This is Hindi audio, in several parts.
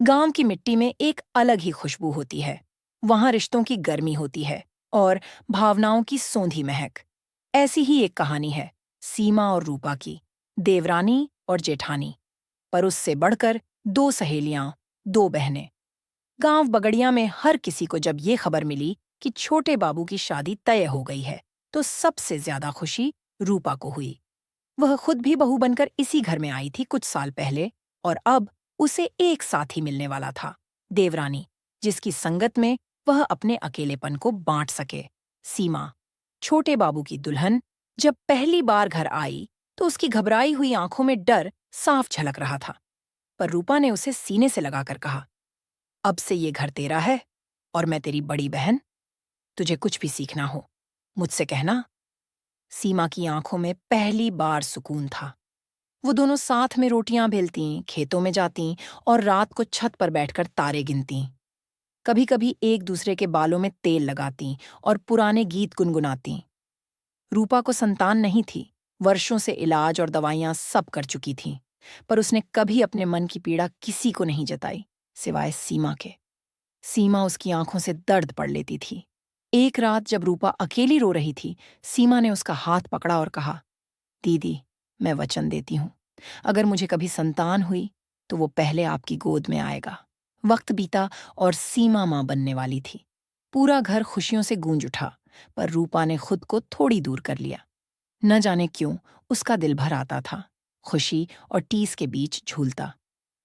गांव की मिट्टी में एक अलग ही खुशबू होती है। वहां रिश्तों की गर्मी होती है और भावनाओं की सोंधी महक। ऐसी ही एक कहानी है सीमा और रूपा की, देवरानी और जेठानी। पर उससे बढ़कर दो सहेलियां, दो बहनें। गांव बगड़िया में हर किसी को जब ये खबर मिली कि छोटे बाबू की शादी तय हो गई है, तो सबसे ज्यादा खुशी रूपा को हुई। वह खुद भी बहू बनकर इसी घर में आई थी कुछ साल पहले, और अब उसे एक साथी मिलने वाला था, देवरानी, जिसकी संगत में वह अपने अकेलेपन को बांट सके। सीमा, छोटे बाबू की दुल्हन, जब पहली बार घर आई तो उसकी घबराई हुई आंखों में डर साफ झलक रहा था। पर रूपा ने उसे सीने से लगाकर कहा, अब से ये घर तेरा है और मैं तेरी बड़ी बहन। तुझे कुछ भी सीखना हो मुझसे कहना। सीमा की आंखों में पहली बार सुकून था। वो दोनों साथ में रोटियां बेलतीं, खेतों में जातीं और रात को छत पर बैठकर तारे गिनतीं। कभी कभी एक दूसरे के बालों में तेल लगातीं और पुराने गीत गुनगुनातीं। रूपा को संतान नहीं थी, वर्षों से इलाज और दवाइयां सब कर चुकी थीं, पर उसने कभी अपने मन की पीड़ा किसी को नहीं जताई, सिवाय सीमा के। सीमा उसकी आंखों से दर्द पड़ लेती थी। एक रात जब रूपा अकेली रो रही थी, सीमा ने उसका हाथ पकड़ा और कहा, दीदी, मैं वचन देती हूँ, अगर मुझे कभी संतान हुई तो वो पहले आपकी गोद में आएगा। वक्त बीता और सीमा मां बनने वाली थी। पूरा घर खुशियों से गूंज उठा, पर रूपा ने खुद को थोड़ी दूर कर लिया। न जाने क्यों उसका दिल भर आता था, खुशी और टीस के बीच झूलता।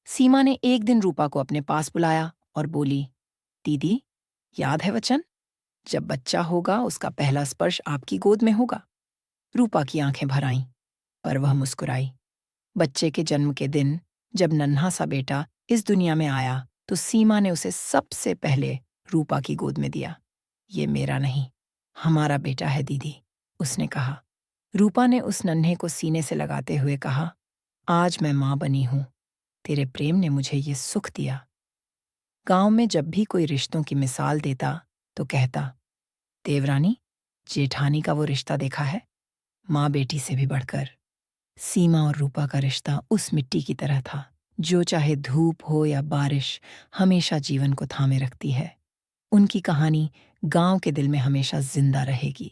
सीमा ने एक दिन रूपा को अपने पास बुलाया और बोली, दीदी, याद है वचन? जब बच्चा होगा उसका पहला स्पर्श आपकी गोद में होगा। रूपा की आंखें भर आईं, पर वह मुस्कुराई। बच्चे के जन्म के दिन जब नन्हा सा बेटा इस दुनिया में आया तो सीमा ने उसे सबसे पहले रूपा की गोद में दिया। ये मेरा नहीं, हमारा बेटा है दीदी, उसने कहा। रूपा ने उस नन्हे को सीने से लगाते हुए कहा, आज मैं मां बनी हूं, तेरे प्रेम ने मुझे ये सुख दिया। गांव में जब भी कोई रिश्तों की मिसाल देता तो कहता, देवरानी, जेठानी का वो रिश्ता देखा है, माँ बेटी से भी बढ़कर। सीमा और रूपा का रिश्ता उस मिट्टी की तरह था, जो चाहे धूप हो या बारिश हमेशा जीवन को थामे रखती है। उनकी कहानी गांव के दिल में हमेशा जिंदा रहेगी।